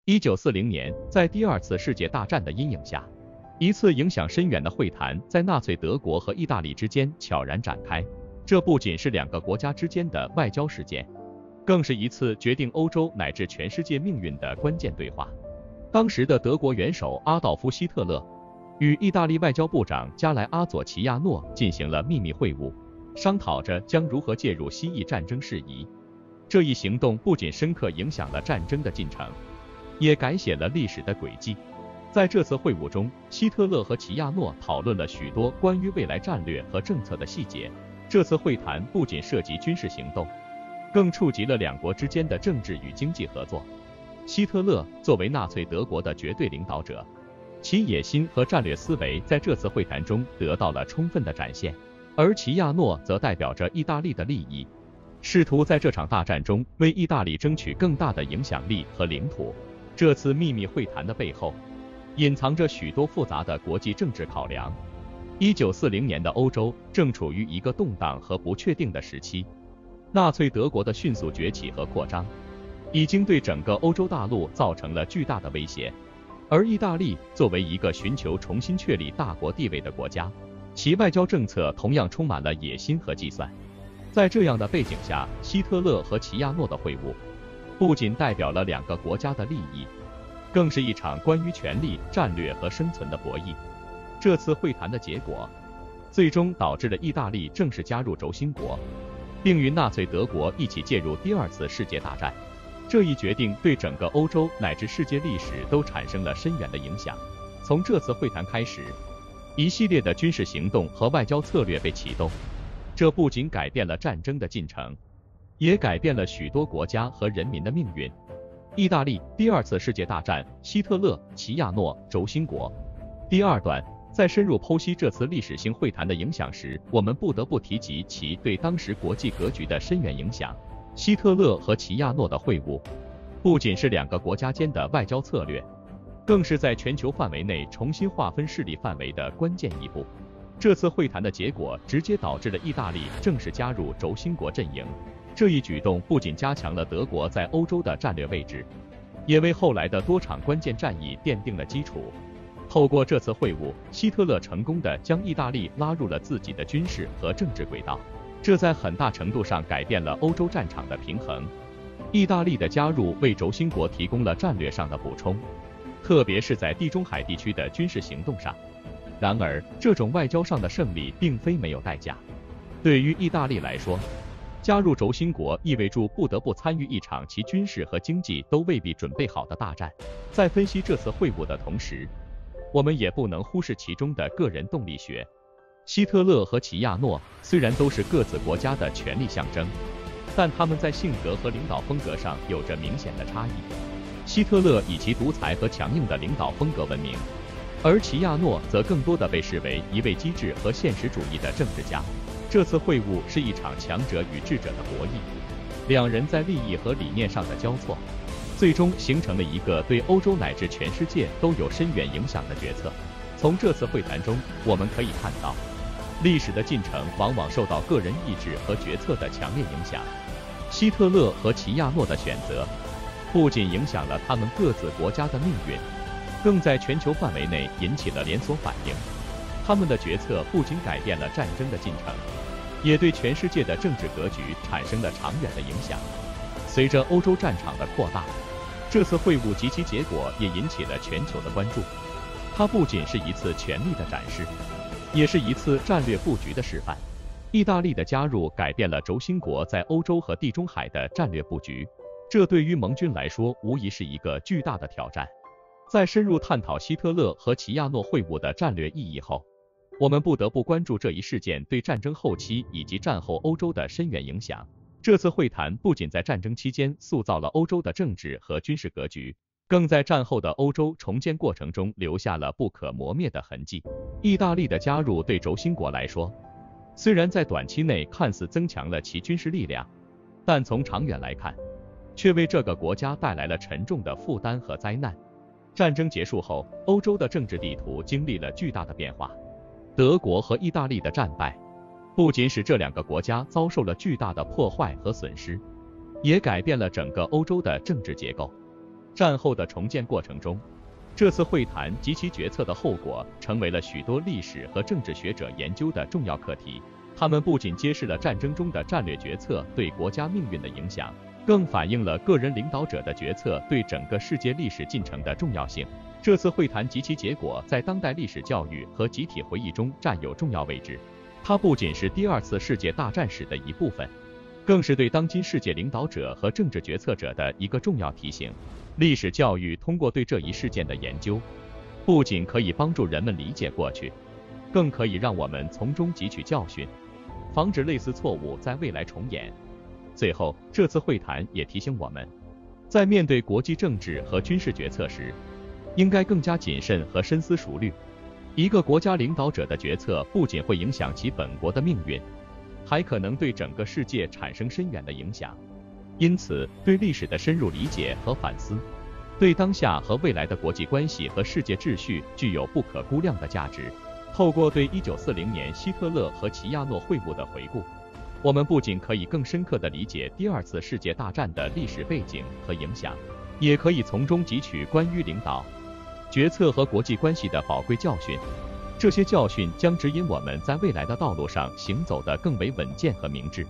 1940年，在第二次世界大战的阴影下，一次影响深远的会谈在纳粹德国和意大利之间悄然展开。这不仅是两个国家之间的外交事件，更是一次决定欧洲乃至全世界命运的关键对话。当时的德国元首阿道夫·希特勒与意大利外交部长加莱阿佐·齐亚诺进行了秘密会晤，商讨着将如何介入西意战争事宜。这一行动不仅深刻影响了战争的进程，也改写了历史的轨迹。在这次会晤中，希特勒和齐亚诺讨论了许多关于未来战略和政策的细节。这次会谈不仅涉及军事行动，更触及了两国之间的政治与经济合作。希特勒作为纳粹德国的绝对领导者，其野心和战略思维在这次会谈中得到了充分的展现，而齐亚诺则代表着意大利的利益，试图在这场大战中为意大利争取更大的影响力和领土。这次秘密会谈的背后，隐藏着许多复杂的国际政治考量。1940年的欧洲正处于一个动荡和不确定的时期，纳粹德国的迅速崛起和扩张，已经对整个欧洲大陆造成了巨大的威胁。而意大利作为一个寻求重新确立大国地位的国家，其外交政策同样充满了野心和计算。在这样的背景下，希特勒和齐亚诺的会晤，不仅代表了两个国家的利益，更是一场关于权力、战略和生存的博弈。这次会谈的结果，最终导致了意大利正式加入轴心国，并与纳粹德国一起介入第二次世界大战。这一决定对整个欧洲乃至世界历史都产生了深远的影响。从这次会谈开始，一系列的军事行动和外交策略被启动，这不仅改变了战争的进程，也改变了许多国家和人民的命运。意大利第二次世界大战，希特勒、齐亚诺，轴心国。第二段，在深入剖析这次历史性会谈的影响时，我们不得不提及其对当时国际格局的深远影响。希特勒和齐亚诺的会晤，不仅是两个国家间的外交策略，更是在全球范围内重新划分势力范围的关键一步。这次会谈的结果直接导致了意大利正式加入轴心国阵营。这一举动不仅加强了德国在欧洲的战略位置，也为后来的多场关键战役奠定了基础。透过这次会晤，希特勒成功地将意大利拉入了自己的军事和政治轨道，这在很大程度上改变了欧洲战场的平衡。意大利的加入为轴心国提供了战略上的补充，特别是在地中海地区的军事行动上。然而，这种外交上的胜利并非没有代价。对于意大利来说，加入轴心国意味着不得不参与一场其军事和经济都未必准备好的大战。在分析这次会晤的同时，我们也不能忽视其中的个人动力学。希特勒和齐亚诺虽然都是各自国家的权力象征，但他们在性格和领导风格上有着明显的差异。希特勒以其独裁和强硬的领导风格闻名，而齐亚诺则更多地被视为一位机智和现实主义的政治家。这次会晤是一场强者与智者的博弈，两人在利益和理念上的交错，最终形成了一个对欧洲乃至全世界都有深远影响的决策。从这次会谈中，我们可以看到，历史的进程往往受到个人意志和决策的强烈影响。希特勒和齐亚诺的选择，不仅影响了他们各自国家的命运，更在全球范围内引起了连锁反应。他们的决策不仅改变了战争的进程，也对全世界的政治格局产生了长远的影响。随着欧洲战场的扩大，这次会晤及其结果也引起了全球的关注。它不仅是一次权力的展示，也是一次战略布局的示范。意大利的加入改变了轴心国在欧洲和地中海的战略布局，这对于盟军来说无疑是一个巨大的挑战。在深入探讨希特勒和齐亚诺会晤的战略意义后，我们不得不关注这一事件对战争后期以及战后欧洲的深远影响。这次会谈不仅在战争期间塑造了欧洲的政治和军事格局，更在战后的欧洲重建过程中留下了不可磨灭的痕迹。意大利的加入对轴心国来说，虽然在短期内看似增强了其军事力量，但从长远来看，却为这个国家带来了沉重的负担和灾难。战争结束后，欧洲的政治地图经历了巨大的变化。德国和意大利的战败，不仅使这两个国家遭受了巨大的破坏和损失，也改变了整个欧洲的政治结构。战后的重建过程中，这次会谈及其决策的后果成为了许多历史和政治学者研究的重要课题。他们不仅揭示了战争中的战略决策对国家命运的影响，更反映了个人领导者的决策对整个世界历史进程的重要性。这次会谈及其结果在当代历史教育和集体回忆中占有重要位置。它不仅是第二次世界大战史的一部分，更是对当今世界领导者和政治决策者的一个重要提醒。历史教育通过对这一事件的研究，不仅可以帮助人们理解过去，更可以让我们从中汲取教训，防止类似错误在未来重演。最后，这次会谈也提醒我们，在面对国际政治和军事决策时，应该更加谨慎和深思熟虑。一个国家领导者的决策不仅会影响其本国的命运，还可能对整个世界产生深远的影响。因此，对历史的深入理解和反思，对当下和未来的国际关系和世界秩序具有不可估量的价值。透过对1940年希特勒和齐亚诺会晤的回顾，我们不仅可以更深刻地理解第二次世界大战的历史背景和影响，也可以从中汲取关于领导、决策和国际关系的宝贵教训。这些教训将指引我们在未来的道路上行走得更为稳健和明智。